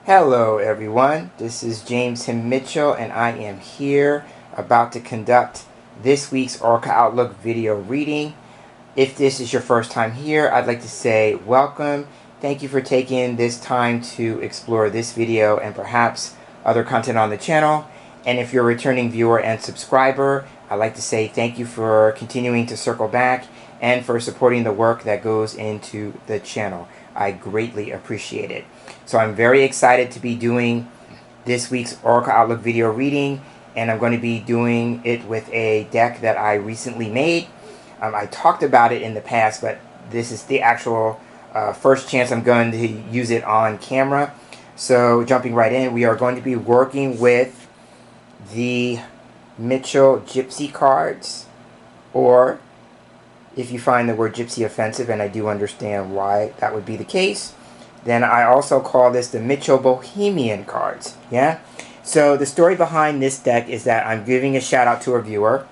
Hello everyone, this is James Himm Mitchell and I am here about to conduct this week's Oracle Outlook video reading. If this is your first time here, I'd like to say welcome. Thank you for taking this time to explore this video and perhaps other content on the channel. And if you're a returning viewer and subscriber, I'd like to say thank you for continuing to circle back and for supporting the work that goes into the channel. I greatly appreciate it. So I'm very excited to be doing this week's Oracle Outlook video reading, and I'm going to be doing it with a deck that I recently made. I talked about it in the past, but this is the actual first chance I'm going to use it on camera. So jumping right in, we are going to be working with the Mitchell Gypsy cards, or if you find the word Gypsy offensive, and I do understand why that would be the case, then I also call this the Mitchell Bohemian cards. Yeah? So the story behind this deck is that I'm giving a shout out to a viewer.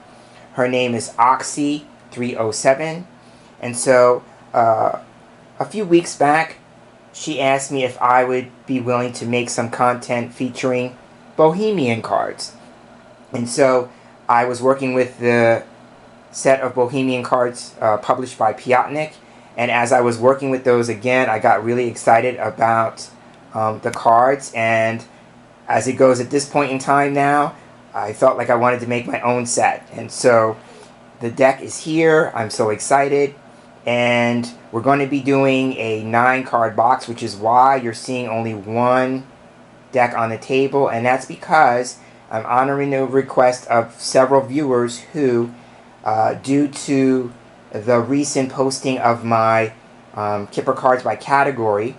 Her name is Oxy307. And so a few weeks back, she asked me if I would be willing to make some content featuring Bohemian cards. And so I was working with the set of Bohemian cards published by Piotnik, and as I was working with those again, I got really excited about the cards, and as it goes at this point in time now, I felt like I wanted to make my own set. And so the deck is here. I'm so excited, and we're going to be doing a 9-card box, which is why you're seeing only one deck on the table, and that's because I'm honoring the request of several viewers who due to the recent posting of my Kipper Cards by Category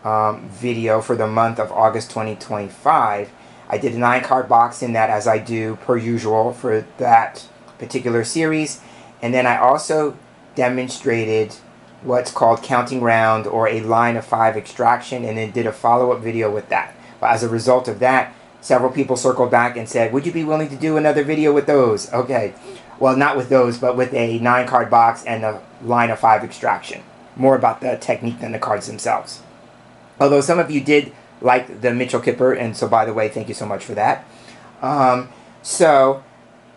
video for the month of August 2025, I did a 9-card box in that, as I do per usual for that particular series. And then I also demonstrated what's called counting round, or a line of 5 extraction, and then did a follow-up video with that. But as a result of that, several people circled back and said, would you be willing to do another video with those? Okay. Well, not with those, but with a 9-card box and a line of 5 extraction. More about the technique than the cards themselves. Although some of you did like the Mitchell Kipper, and so by the way, thank you so much for that. So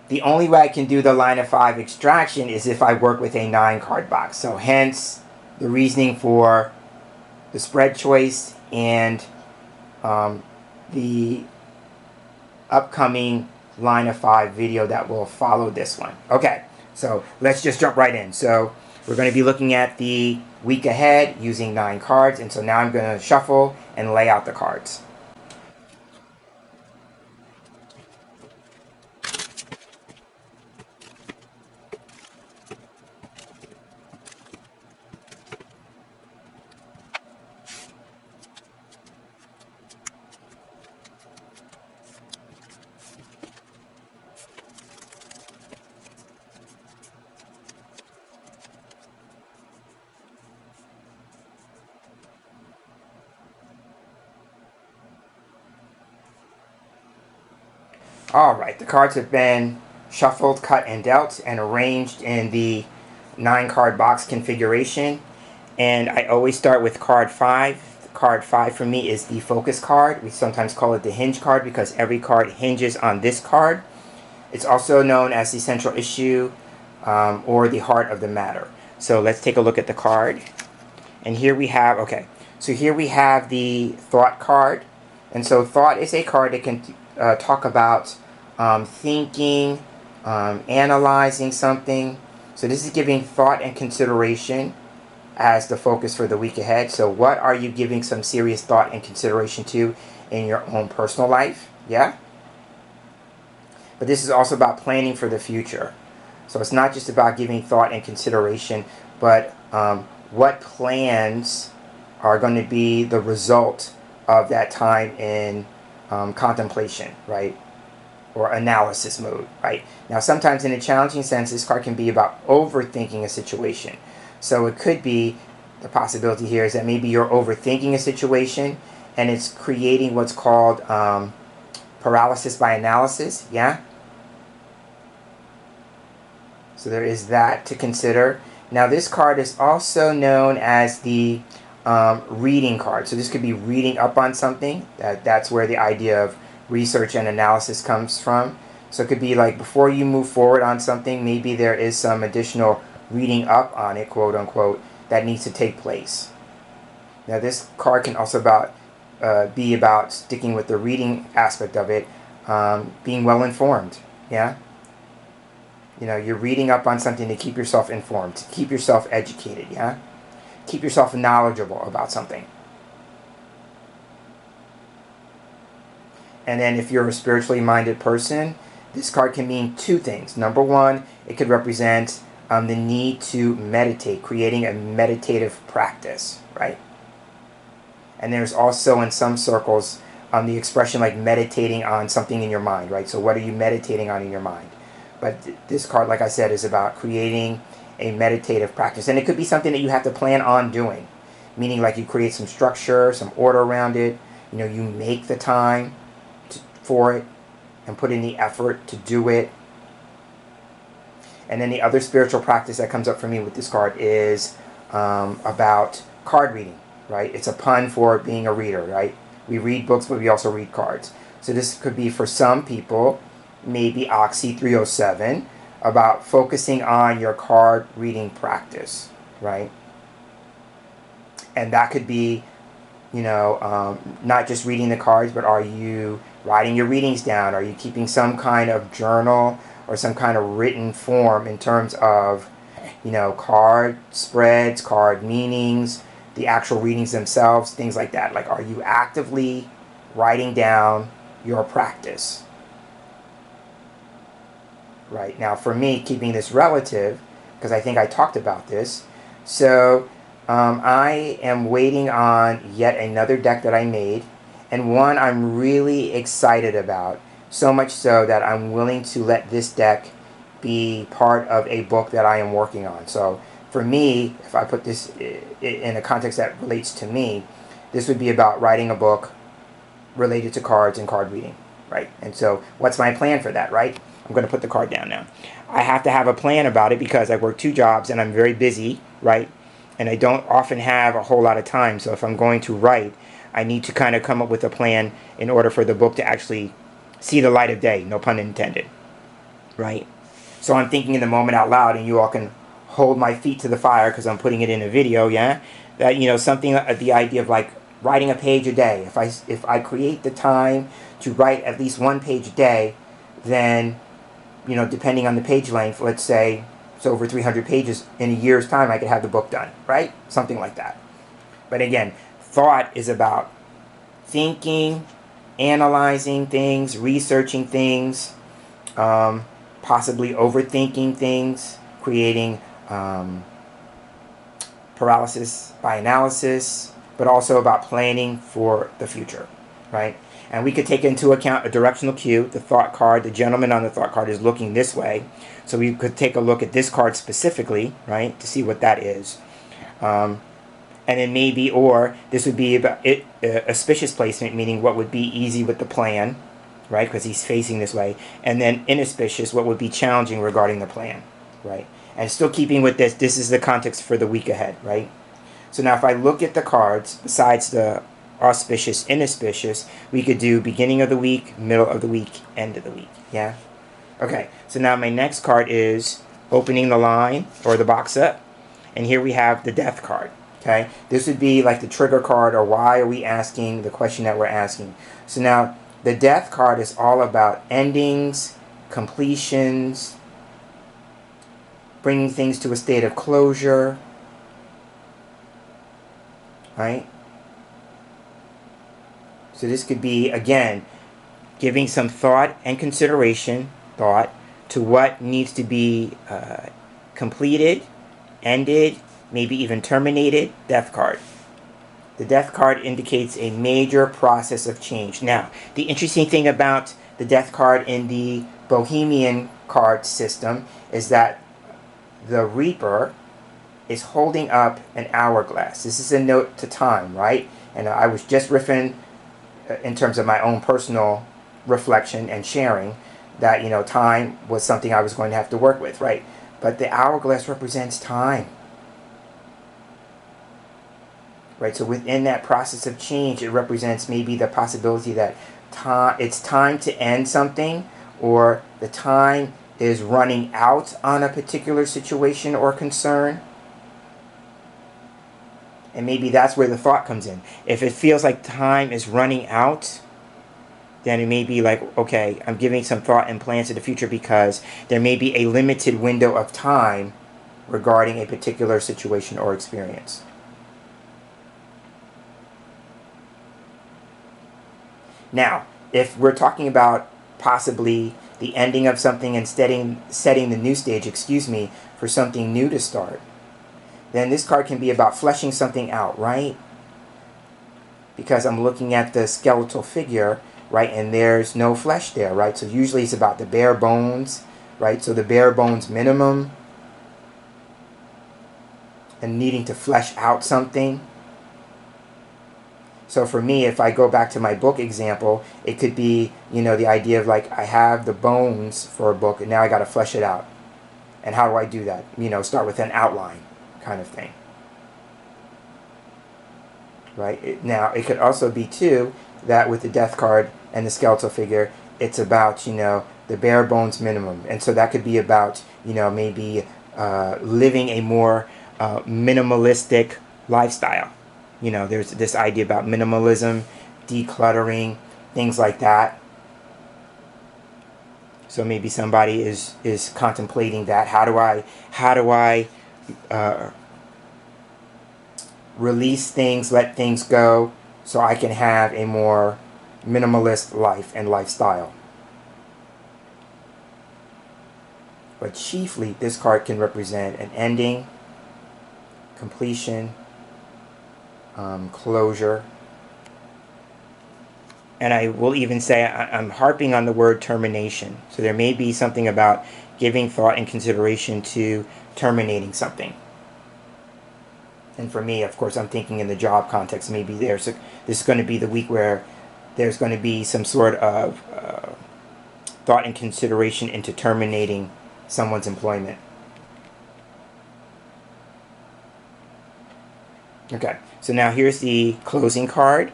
the only way I can do the line of 5 extraction is if I work with a 9-card box. So hence the reasoning for the spread choice and the upcoming line of 5 video that will follow this one. Okay, so let's just jump right in. So we're going to be looking at the week ahead using 9 cards, and so now I'm going to shuffle and lay out the cards. Alright, the cards have been shuffled, cut, and dealt, and arranged in the 9-card box configuration. And I always start with card 5. Card 5 for me is the focus card. We sometimes call it the hinge card because every card hinges on this card. It's also known as the central issue or the heart of the matter. So let's take a look at the card. And here we have, okay, so here we have the thought card. And so thought is a card that can talk about thinking, analyzing something. So this is giving thought and consideration as the focus for the week ahead. So what are you giving some serious thought and consideration to in your own personal life? Yeah? But this is also about planning for the future. So it's not just about giving thought and consideration, but what plans are going to be the result of that time in contemplation, right? Or analysis mode, right? Now, sometimes in a challenging sense, this card can be about overthinking a situation. So it could be, the possibility here is that maybe you're overthinking a situation and it's creating what's called paralysis by analysis, yeah? So there is that to consider. Now, this card is also known as the reading card. So this could be reading up on something. That's where the idea of research and analysis comes from. So it could be like before you move forward on something, maybe there is some additional reading up on it, quote unquote, that needs to take place. Now this card can also be about sticking with the reading aspect of it, being well informed. Yeah. You know, you're reading up on something to keep yourself informed, to keep yourself educated. Yeah. Keep yourself knowledgeable about something. And then if you're a spiritually minded person, this card can mean two things. Number one, it could represent the need to meditate, creating a meditative practice, right? And there's also in some circles the expression like meditating on something in your mind, right? So what are you meditating on in your mind? But this card, like I said, is about creating a meditative practice. And it could be something that you have to plan on doing, meaning like you create some structure, some order around it. You know, you make the time for it and put in the effort to do it. And then the other spiritual practice that comes up for me with this card is about card reading, right? It's a pun for being a reader, right? We read books, but we also read cards. So this could be for some people, maybe Oxy 307, about focusing on your card reading practice, right? And that could be, you know, not just reading the cards, but are you writing your readings down? Are you keeping some kind of journal or some kind of written form in terms of, you know, card spreads, card meanings, the actual readings themselves, things like that? Like, are you actively writing down your practice? Right. Now, for me, keeping this relative, because I think I talked about this, so I am waiting on yet another deck that I made, and one I'm really excited about, so much so that I'm willing to let this deck be part of a book that I am working on. So for me, if I put this in a context that relates to me, this would be about writing a book related to cards and card reading, right? And so what's my plan for that, right? I'm going to put the card down now. I have to have a plan about it because I work 2 jobs and I'm very busy, right? And I don't often have a whole lot of time. So if I'm going to write, I need to kind of come up with a plan in order for the book to actually see the light of day, no pun intended, right? So I'm thinking in the moment out loud, and you all can hold my feet to the fire because I'm putting it in a video, yeah? That, you know, something, the idea of like writing a page a day. If I create the time to write at least 1 page a day, then, you know, depending on the page length, let's say it's over 300 pages, in a year's time I could have the book done, right? Something like that. But again, thought is about thinking, analyzing things, researching things, possibly overthinking things, creating paralysis by analysis, but also about planning for the future, right? And we could take into account a directional cue, the thought card. The gentleman on the thought card is looking this way. So we could take a look at this card specifically, right, to see what that is. And then maybe, or this would be about auspicious placement, meaning what would be easy with the plan, right, because he's facing this way. And then inauspicious, what would be challenging regarding the plan, right? And still keeping with this is the context for the week ahead, right? So now if I look at the cards, besides the auspicious, inauspicious, we could do beginning of the week, middle of the week, end of the week, yeah? Okay, so now my next card is opening the line, or the box up. And here we have the death card, okay? This would be like the trigger card, or why are we asking the question that we're asking. So now, the death card is all about endings, completions, bringing things to a state of closure, right? So this could be, again, giving some thought and consideration, to what needs to be completed, ended, maybe even terminated. Death card. The death card indicates a major process of change. Now, the interesting thing about the death card in the Bohemian card system is that the Reaper is holding up an hourglass. This is a note to time, right? And I was just riffing in terms of my own personal reflection and sharing that, you know, time was something I was going to have to work with, right? But the hourglass represents time, right? So within that process of change, it represents maybe the possibility that it's time to end something, or the time is running out on a particular situation or concern. And maybe that's where the thought comes in. If it feels like time is running out, then it may be like, okay, I'm giving some thought and plans to the future because there may be a limited window of time regarding a particular situation or experience. Now, if we're talking about possibly the ending of something and setting the new stage, for something new to start, then this card can be about fleshing something out, right? Because I'm looking at the skeletal figure, right, and there's no flesh there, right? So usually it's about the bare bones, right? So the bare bones minimum and needing to flesh out something. So for me, if I go back to my book example, it could be, the idea of like, I have the bones for a book and now I got to flesh it out. And how do I do that? Start with an outline kind of thing. Right? Now, it could also be, too, that with the death card and the skeletal figure, it's about, the bare bones minimum. And so that could be about, maybe living a more minimalistic lifestyle. There's this idea about minimalism, decluttering, things like that. So maybe somebody is contemplating that. How do I release things, let things go, so I can have a more minimalist life and lifestyle. But chiefly, this card can represent an ending, completion, closure. And I will even say I'm harping on the word termination. So there may be something about giving thought and consideration to terminating something. And for me, of course, I'm thinking in the job context. Maybe this is going to be the week where there's going to be some sort of thought and consideration into terminating someone's employment. Okay, so now here's the closing card.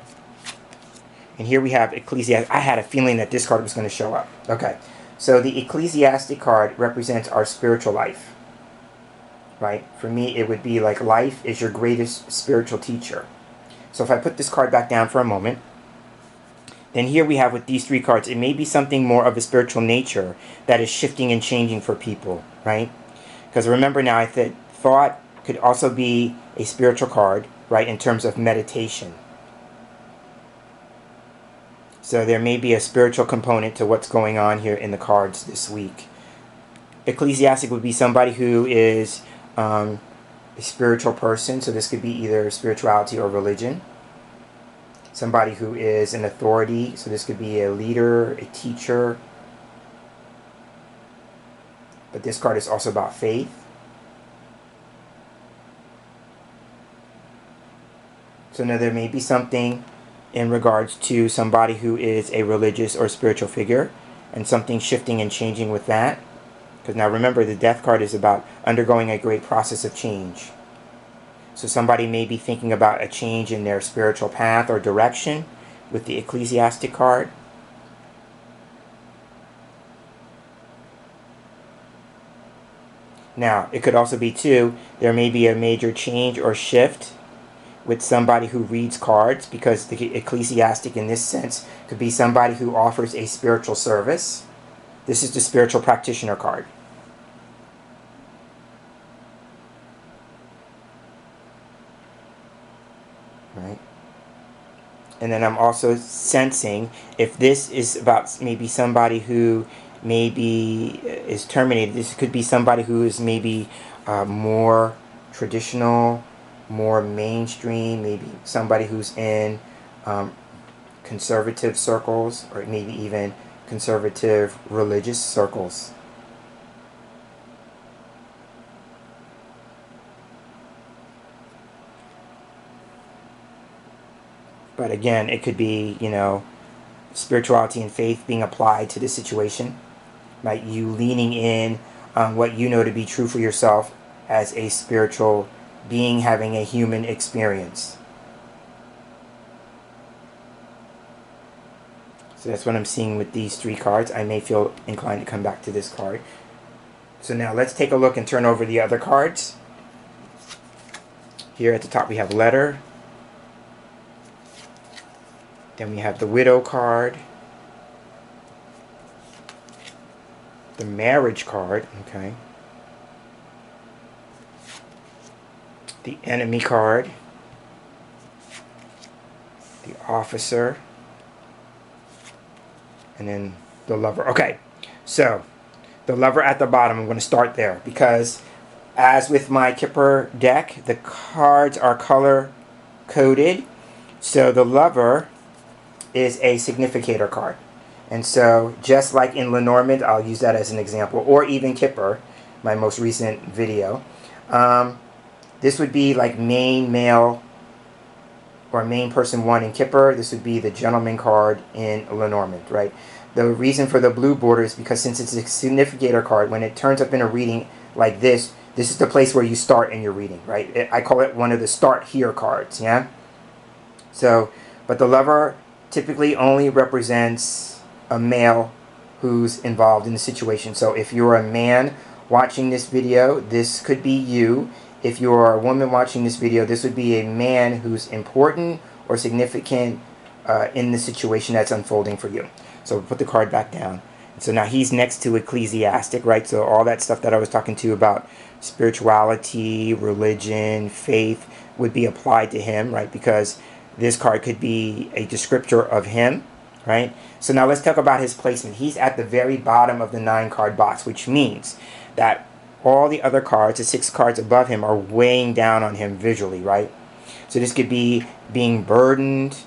And here we have Ecclesiastic. I had a feeling that this card was going to show up. Okay, so the Ecclesiastic card represents our spiritual life. Right? For me, it would be like life is your greatest spiritual teacher. So if I put this card back down for a moment, then here we have with these three cards, it may be something more of a spiritual nature that is shifting and changing for people, right? Because remember now, I said thought could also be a spiritual card, right, in terms of meditation. So there may be a spiritual component to what's going on here in the cards this week. Ecclesiastic would be somebody who is a spiritual person, so this could be either spirituality or religion. Somebody who is an authority, so this could be a leader, a teacher. But this card is also about faith. So now there may be something in regards to somebody who is a religious or spiritual figure, and something shifting and changing with that. Because now remember, the death card is about undergoing a great process of change. So somebody may be thinking about a change in their spiritual path or direction with the Ecclesiastic card. Now, it could also be, too, there may be a major change or shift with somebody who reads cards, because the Ecclesiastic in this sense could be somebody who offers a spiritual service. This is the spiritual practitioner card. Right? And then I'm also sensing if this is about maybe somebody who maybe is terminated, this could be somebody who is maybe more traditional, more mainstream, maybe somebody who's in conservative circles, or maybe even conservative religious circles. But again, it could be, spirituality and faith being applied to this situation. Right? You leaning in on what you know to be true for yourself as a spiritual being having a human experience. So that's what I'm seeing with these 3 cards. I may feel inclined to come back to this card. So now let's take a look and turn over the other cards. Here at the top we have letter. Then we have the widow card. The marriage card, okay. The enemy card. The officer. And then the lover. Okay, so the lover at the bottom, I'm going to start there because as with my Kipper deck, the cards are color coded. So the lover is a significator card. And so just like in Lenormand, I'll use that as an example, or even Kipper, my most recent video. This would be like main male or main person 1 in Kipper. This would be the gentleman card in Lenormand, right? The reason for the blue border is because since it's a significator card, when it turns up in a reading like this is the place where you start in your reading, right? I call it one of the start here cards, yeah? So, but the lover typically only represents a male who's involved in the situation. So if you're a man watching this video, this could be you. If you're a woman watching this video, this would be a man who's important or significant in the situation that's unfolding for you. So we'll put the card back down. So now he's next to ecclesiastic, right? So all that stuff that I was talking to you about spirituality, religion, faith would be applied to him, right? Because this card could be a descriptor of him, right? So now let's talk about his placement. He's at the very bottom of the 9-card box, which means that all the other cards, the 6 cards above him, are weighing down on him visually, right? So this could be being burdened,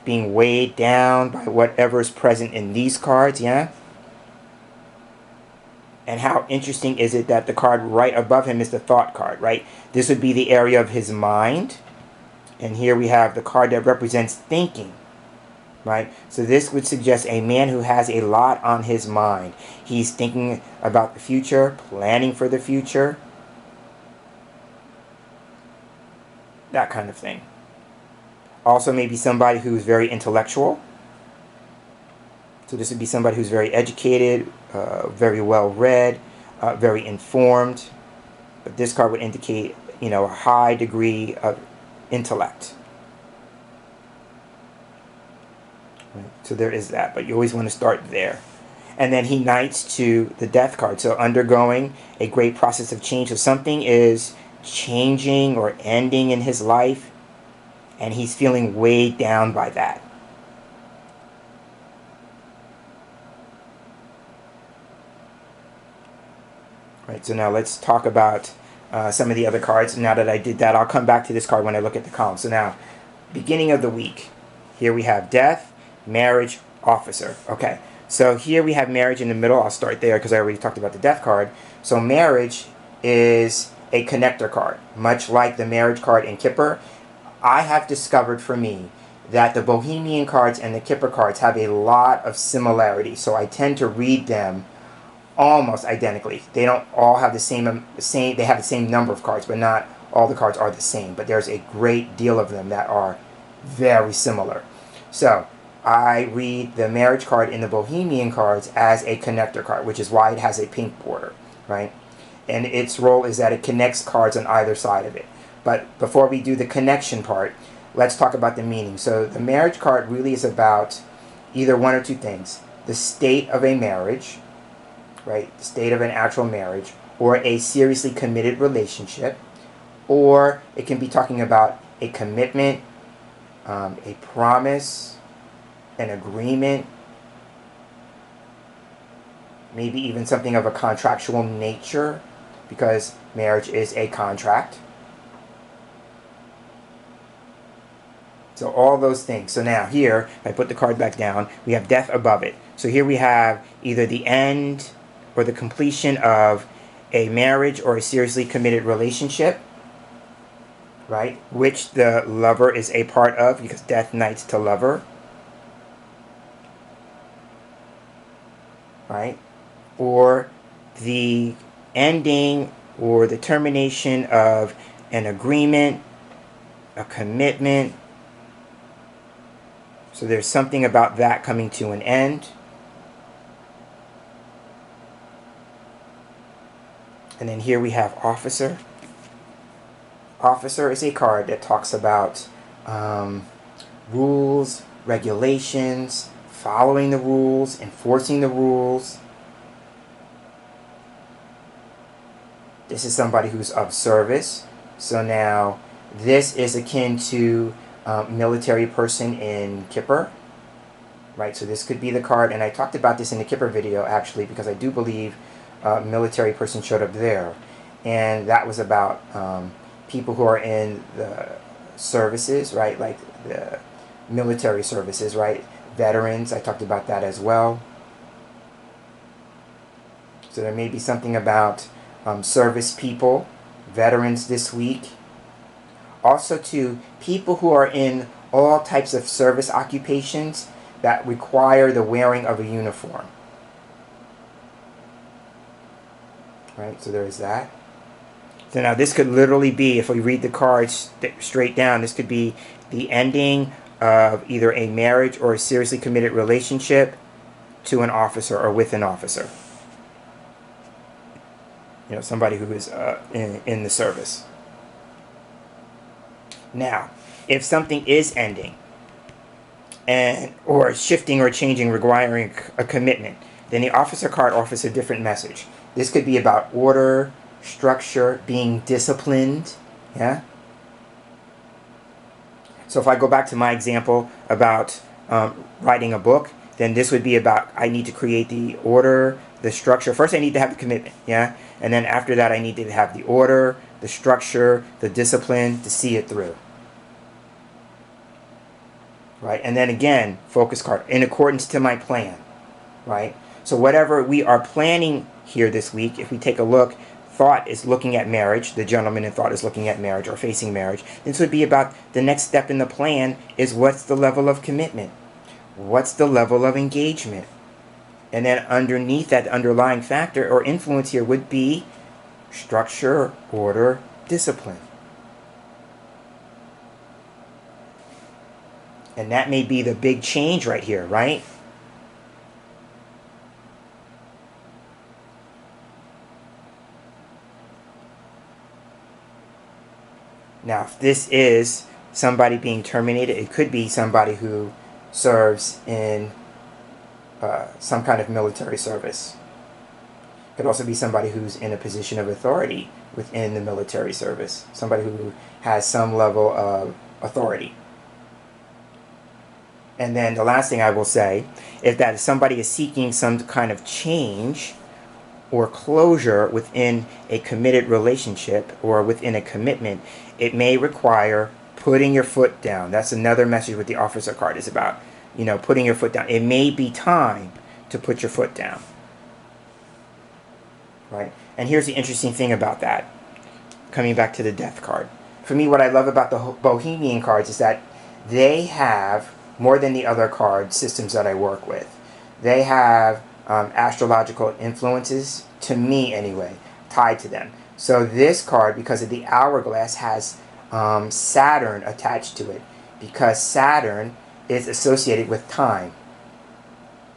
being weighed down by whatever is present in these cards, yeah? And how interesting is it that the card right above him is the thought card, right? This would be the area of his mind. And here we have the card that represents thinking, right? So this would suggest a man who has a lot on his mind. He's thinking about the future, planning for the future, that kind of thing. Also maybe somebody who's very intellectual. So this would be somebody who's very educated, very well read, very informed. But this card would indicate, you know, a high degree of intellect. Right? So there is that, but you always want to start there. And then he knights to the death card. So undergoing a great process of change. So something is changing or ending in his life, and he's feeling weighed down by that. Right, so now let's talk about some of the other cards. Now that I did that, I'll come back to this card when I look at the column. So now, beginning of the week, here we have death, marriage, officer. Okay, so here we have marriage in the middle. I'll start there because I already talked about the death card. So marriage is a connector card, much like the marriage card in Kipper. I have discovered for me that the Bohemian cards and the Kipper cards have a lot of similarities. So I tend to read them almost identically. They don't all have the same, they have the same number of cards, but not all the cards are the same. But there's a great deal of them that are very similar. So I read the marriage card in the Bohemian cards as a connector card, which is why it has a pink border, right? And its role is that it connects cards on either side of it. But before we do the connection part, let's talk about the meaning. So the marriage card really is about either one or two things. The state of a marriage, right? The state of an actual marriage, or a seriously committed relationship, or it can be talking about a commitment, a promise, an agreement, maybe even something of a contractual nature, because marriage is a contract. So all those things. So now here, if I put the card back down, we have death above it. So here we have either the end or the completion of a marriage or a seriously committed relationship, right? Which the lover is a part of, because death knights to lover, right? Or the ending or the termination of an agreement, a commitment, So there's something about that coming to an end. And then here we have officer. Officer is a card that talks about rules, regulations, following the rules, enforcing the rules. This is somebody who's of service. So now this is akin to military person in Kipper. Right, so this could be the card, and I talked about this in the Kipper video actually, because I do believe military person showed up there, and that was about people who are in the services, right, like the military services, right, veterans. I talked about that as well. So there may be something about service people, veterans this week. Also to people who are in all types of service occupations that require the wearing of a uniform. Right, so there's that. So now this could literally be, if we read the cards straight down, this could be the ending of either a marriage or a seriously committed relationship to an officer or with an officer. You know, somebody who is in the service. Now, if something is ending, or shifting or changing, requiring a commitment, then the officer card offers a different message. This could be about order, structure, being disciplined. Yeah. So if I go back to my example about writing a book, then this would be about, I need to create the order, the structure. First I need to have the commitment, yeah? And then after that I need to have the order, the structure, the discipline to see it through. Right? And then again, focus card, in accordance to my plan. Right? So whatever we are planning here this week, if we take a look, thought is looking at marriage, the gentleman in thought is looking at marriage or facing marriage. This would be about the next step in the plan is what's the level of commitment? What's the level of engagement? And then underneath that underlying factor or influence here would be structure, order, discipline. And that may be the big change right here, right? Now, if this is somebody being terminated, it could be somebody who serves in some kind of military service. It could also be somebody who's in a position of authority within the military service. Somebody who has some level of authority. And then the last thing I will say is that if somebody is seeking some kind of change or closure within a committed relationship or within a commitment, it may require putting your foot down. That's another message what the officer card is about. You know, putting your foot down. It may be time to put your foot down. Right? And here's the interesting thing about that. Coming back to the death card. For me, what I love about the Bohemian cards is that they have, more than the other card systems that I work with, they have astrological influences, to me anyway, tied to them. So this card, because of the hourglass, has Saturn attached to it, because Saturn is associated with time,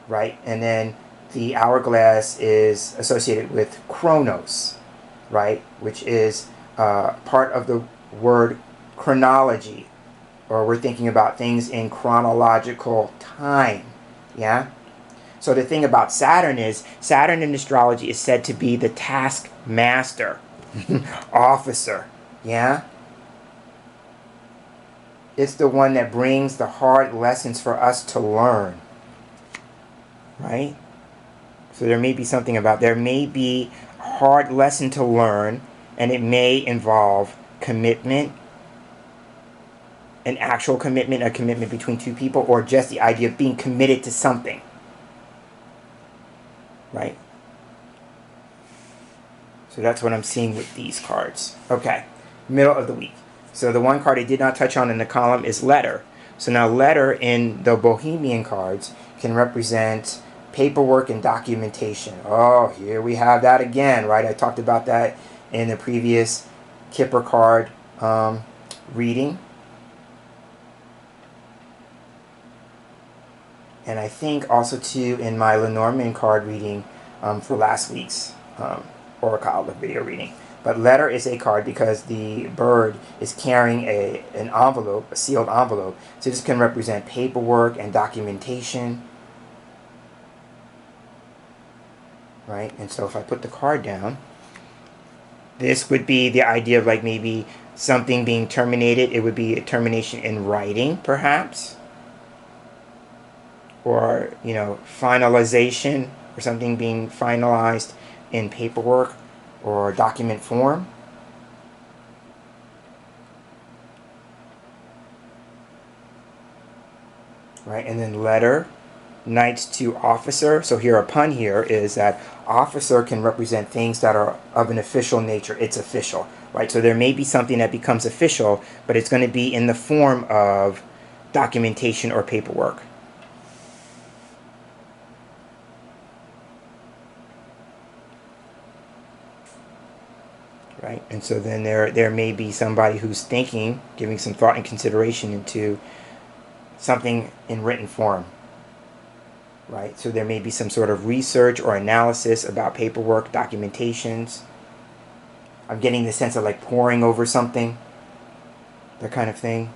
right? And then the hourglass is associated with Chronos, right? Which is part of the word chronology, or we're thinking about things in chronological time, yeah? So the thing about Saturn is, Saturn in astrology is said to be the taskmaster, officer, yeah? It's the one that brings the hard lessons for us to learn, right? So there may be something about, there may be a hard lesson to learn, and it may involve commitment, an actual commitment, a commitment between two people, or just the idea of being committed to something. Right? So that's what I'm seeing with these cards. Okay, middle of the week. So the one card I did not touch on in the column is letter. So now letter in the Bohemian cards can represent paperwork and documentation. Oh, here we have that again, right? I talked about that in the previous Kipper card reading. And I think also too in my Lenormand card reading for last week's Oracle Outlook video reading. But letter is a card because the bird is carrying an envelope, a sealed envelope. So this can represent paperwork and documentation. Right? And so if I put the card down, this would be the idea of like maybe something being terminated. It would be a termination in writing, perhaps. Or, you know, finalization, or something being finalized in paperwork or document form. Right, and then letter, knights to officer. So here a pun here is that officer can represent things that are of an official nature. It's official, right? So there may be something that becomes official, but it's going to be in the form of documentation or paperwork. Right? And so then there may be somebody who's thinking, giving some thought and consideration into something in written form. Right? So there may be some sort of research or analysis about paperwork, documentations. I'm getting the sense of like poring over something, that kind of thing.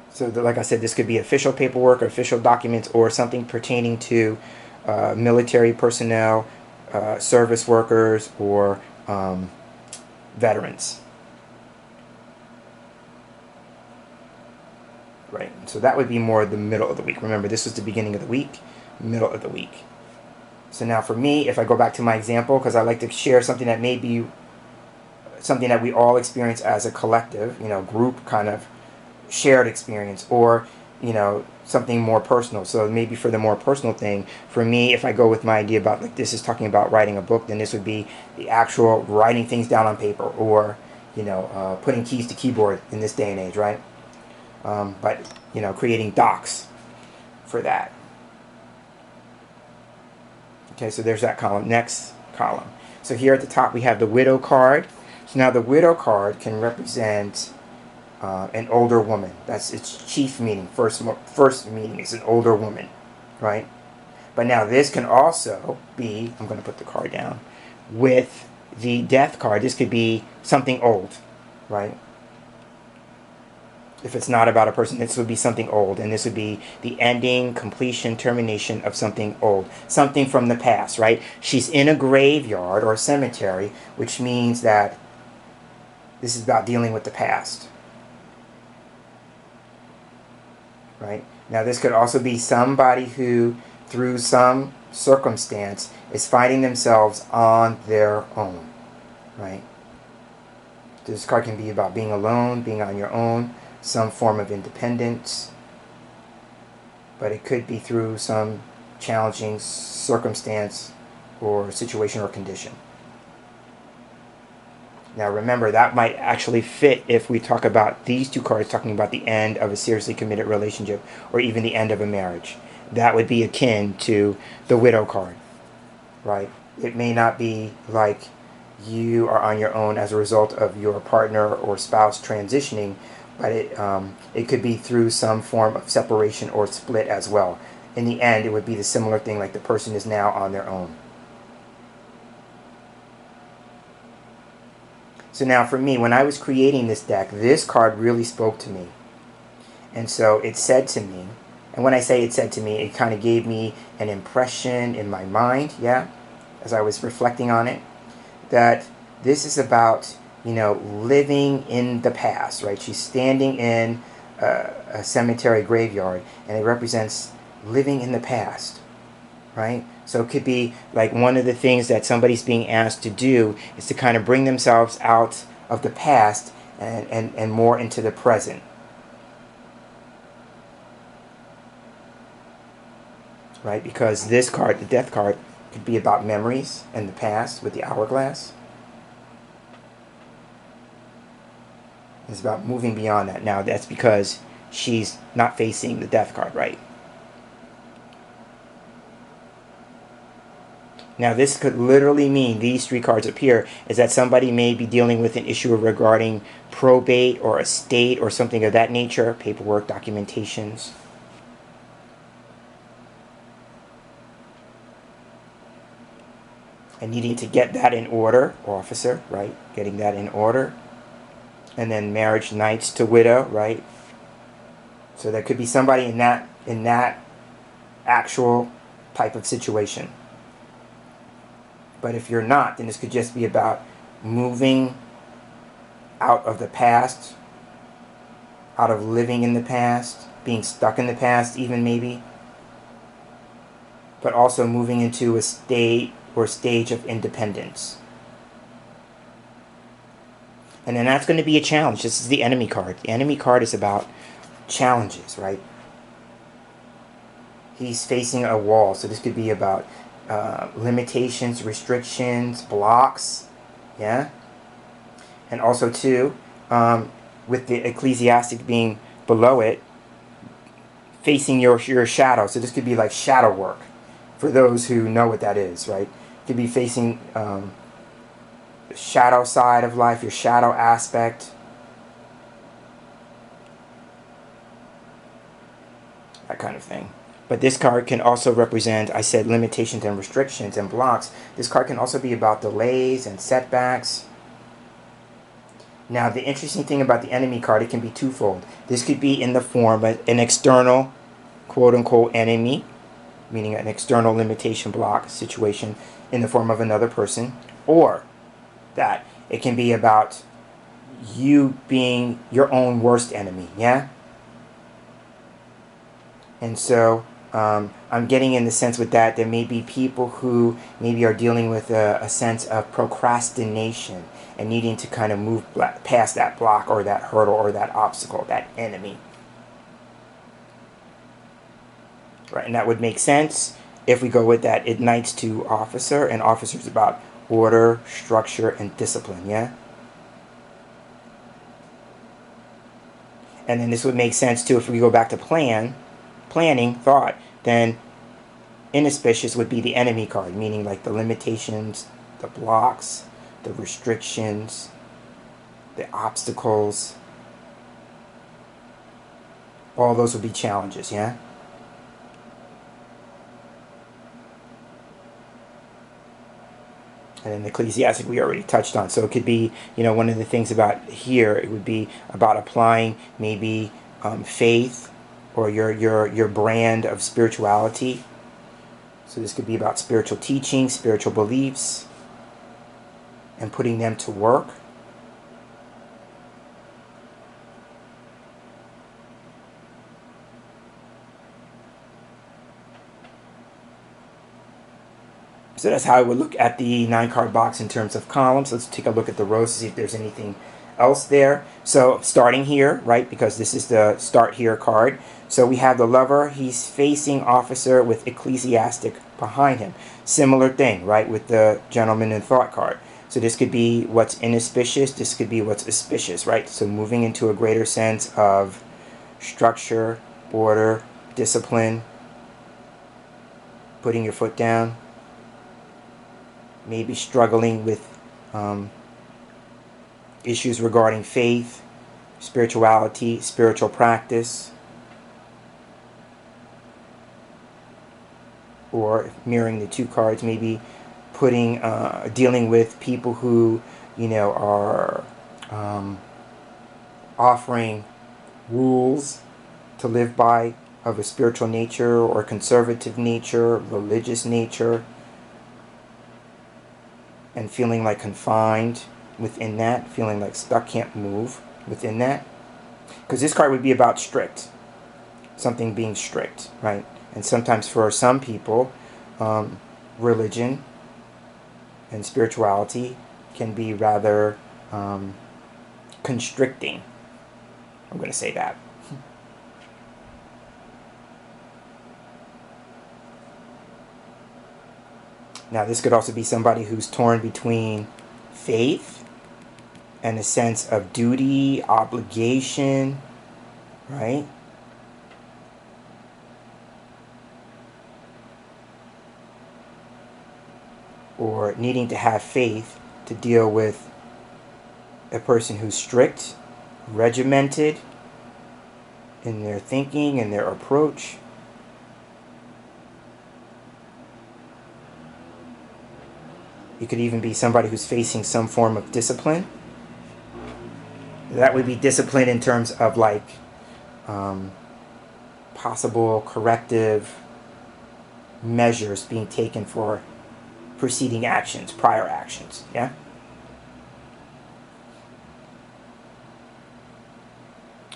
So like I said, this could be official paperwork or official documents or something pertaining to military personnel, service workers, or veterans. Right, so that would be more the middle of the week. Remember, this was the beginning of the week, middle of the week. So now for me, if I go back to my example, because I like to share something that may be something that we all experience as a collective, you know, group kind of shared experience, or, you know, something more personal. So maybe for the more personal thing, for me, if I go with my idea about like this is talking about writing a book, then this would be the actual writing things down on paper, or, you know, putting keys to keyboard in this day and age, right? But, you know, creating docs for that. Okay, so there's that column. Next column. So here at the top we have the widow card. So now the widow card can represent an older woman. That's its chief meaning. First meaning is an older woman, right? But now this can also be, I'm going to put the card down, with the death card. This could be something old, right? If it's not about a person, this would be something old, and this would be the ending, completion, termination of something old, something from the past, right? She's in a graveyard or a cemetery, which means that this is about dealing with the past, right? Now this could also be somebody who, through some circumstance, is finding themselves on their own, right? This card can be about being alone, being on your own, some form of independence, but it could be through some challenging circumstance or situation or condition. Now remember, that might actually fit if we talk about these two cards talking about the end of a seriously committed relationship or even the end of a marriage. That would be akin to the widow card, right? It may not be like you are on your own as a result of your partner or spouse transitioning, but it could be through some form of separation or split as well. In the end, it would be the similar thing, like the person is now on their own. So now for me, when I was creating this deck, this card really spoke to me. And so it said to me, and when I say it said to me, it kind of gave me an impression in my mind, yeah, as I was reflecting on it, that this is about, you know, living in the past, right? She's standing in a cemetery graveyard, and it represents living in the past, right? So it could be like one of the things that somebody's being asked to do is to kind of bring themselves out of the past and more into the present. Right? Because this card, the death card, could be about memories and the past with the hourglass. It's about moving beyond that. Now, that's because she's not facing the death card, right? Now, this could literally mean, these three cards up here, is that somebody may be dealing with an issue regarding probate or estate or something of that nature, paperwork, documentations. And needing to get that in order, officer, right? Getting that in order. And then marriage, knights to widow, right? So there could be somebody in that actual type of situation. But if you're not, then this could just be about moving out of the past, out of living in the past, being stuck in the past even maybe, but also moving into a state or stage of independence. And then that's going to be a challenge. This is the enemy card. The enemy card is about challenges, right? He's facing a wall, so this could be about limitations, restrictions, blocks, yeah? And also, too, with the ecclesiastic being below it, facing your shadow. So this could be like shadow work, for those who know what that is, right? It could be facing the shadow side of life, your shadow aspect. That kind of thing. But this card can also represent, I said, limitations and restrictions and blocks. This card can also be about delays and setbacks. Now, the interesting thing about the enemy card, it can be twofold. This could be in the form of an external, quote-unquote, enemy, meaning an external limitation block situation in the form of another person, or that it can be about you being your own worst enemy, yeah? And so I'm getting in the sense with that there may be people who maybe are dealing with a sense of procrastination and needing to kind of move past that block or that hurdle or that obstacle, that enemy. Right, and that would make sense if we go with that. It knights to officer, and officer is about order, structure, and discipline, yeah? And then this would make sense too if we go back to planning, thought, then inauspicious would be the enemy card, meaning like the limitations, the blocks, the restrictions, the obstacles. All those would be challenges, yeah? And then the ecclesiastic we already touched on. So it could be, one of the things about here, it would be about applying maybe faith or your brand of spirituality. So this could be about spiritual teaching, spiritual beliefs, and putting them to work. So that's how I would look at the 9-card box in terms of columns. Let's take a look at the rows to see if there's anything else there. So starting here, right, because this is the start here card. So we have the lover. He's facing officer with ecclesiastic behind him. Similar thing, right, with the gentleman in thought card. So this could be what's inauspicious. This could be what's auspicious, right? So moving into a greater sense of structure, order, discipline, putting your foot down. Maybe struggling with issues regarding faith, spirituality, spiritual practice, or mirroring the two cards, maybe dealing with people who are offering rules to live by of a spiritual nature or conservative nature, religious nature, and feeling like confined within that, feeling like stuck, can't move within that. Because this card would be about strict, something being strict, right? And sometimes for some people, religion and spirituality can be rather constricting. I'm going to say that. Now, this could also be somebody who's torn between faith and a sense of duty, obligation, right? or needing to have faith to deal with a person who's strict, regimented in their thinking and their approach. It could even be somebody who's facing some form of discipline. That would be discipline in terms of like possible corrective measures being taken for preceding actions, prior actions, yeah?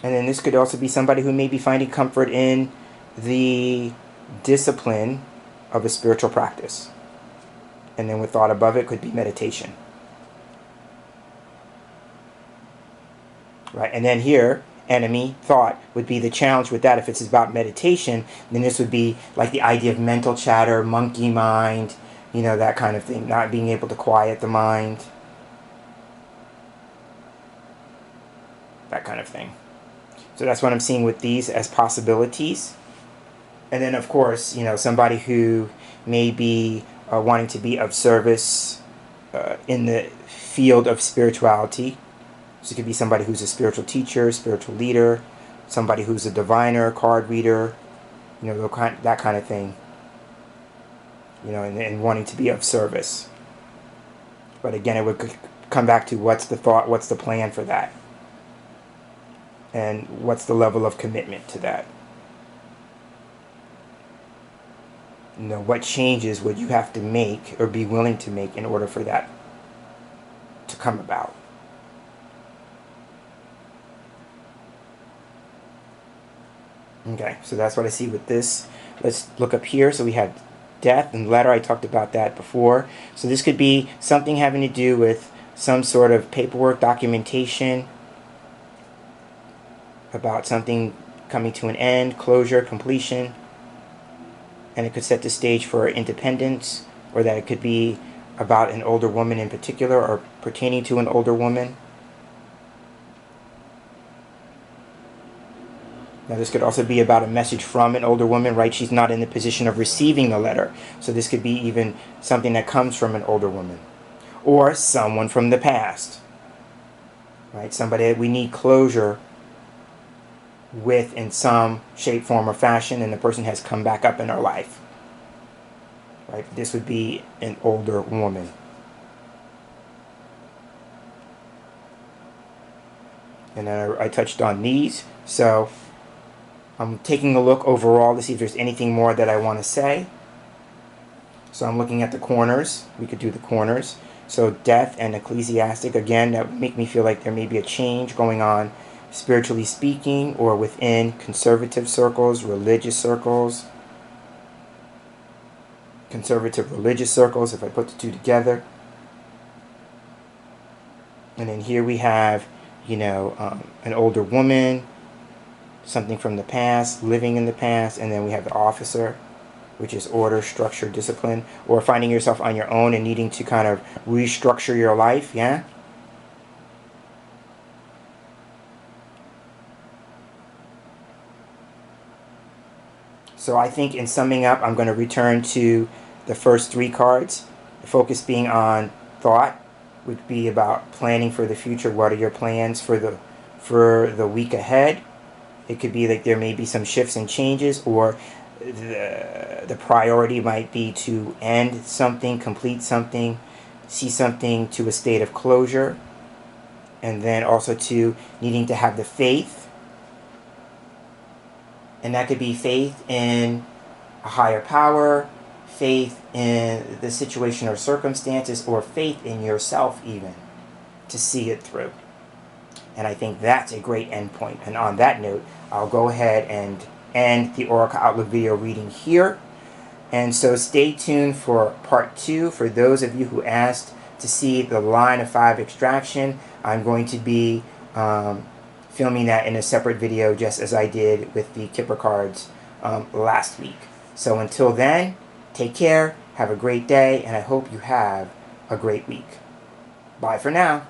And then this could also be somebody who may be finding comfort in the discipline of a spiritual practice. And then with thought above it could be meditation. Right, and then here, enemy, thought, would be the challenge with that. If it's about meditation, then this would be like the idea of mental chatter, monkey mind, you know, that kind of thing. Not being able to quiet the mind. That kind of thing. So that's what I'm seeing with these as possibilities. And then, of course, you know, somebody who may be wanting to be of service in the field of spirituality. So it could be somebody who's a spiritual teacher, spiritual leader, somebody who's a diviner, card reader, you know, that kind of thing. You know, and wanting to be of service. But again, it would come back to what's the thought, what's the plan for that? And what's the level of commitment to that? You know, what changes would you have to make or be willing to make in order for that to come about? Okay, so that's what I see with this. Let's look up here. So we have death and letter. I talked about that before. So this could be something having to do with some sort of paperwork, documentation, about something coming to an end, closure, completion. And it could set the stage for independence, or that it could be about an older woman in particular, or pertaining to an older woman. Now this could also be about a message from an older woman, right? She's not in the position of receiving the letter. So this could be even something that comes from an older woman. Or someone from the past. Right? Somebody that we need closure with in some shape, form, or fashion, and the person has come back up in our life. Right? This would be an older woman. And then I touched on these. So I'm taking a look overall to see if there's anything more that I want to say. So I'm looking at the corners. We could do the corners. So death and ecclesiastic, again, that would make me feel like there may be a change going on, spiritually speaking, or within conservative circles, religious circles. Conservative religious circles, if I put the two together. And then here we have, you know, an older woman, something from the past, living in the past, and then we have the officer, which is order, structure, discipline, or finding yourself on your own and needing to kind of restructure your life, yeah? So I think in summing up, I'm going to return to the first three cards. The focus being on thought, would be about planning for the future. What are your plans for the week ahead? It could be like there may be some shifts and changes, or the priority might be to end something, complete something, see something to a state of closure, and then also to needing to have the faith. And that could be faith in a higher power, faith in the situation or circumstances, or faith in yourself even, to see it through. And I think that's a great endpoint. And on that note, I'll go ahead and end the Oracle Outlook video reading here. And so stay tuned for part 2. For those of you who asked to see the line of 5 extraction, I'm going to be filming that in a separate video, just as I did with the Kipper cards last week. So until then, take care, have a great day, and I hope you have a great week. Bye for now.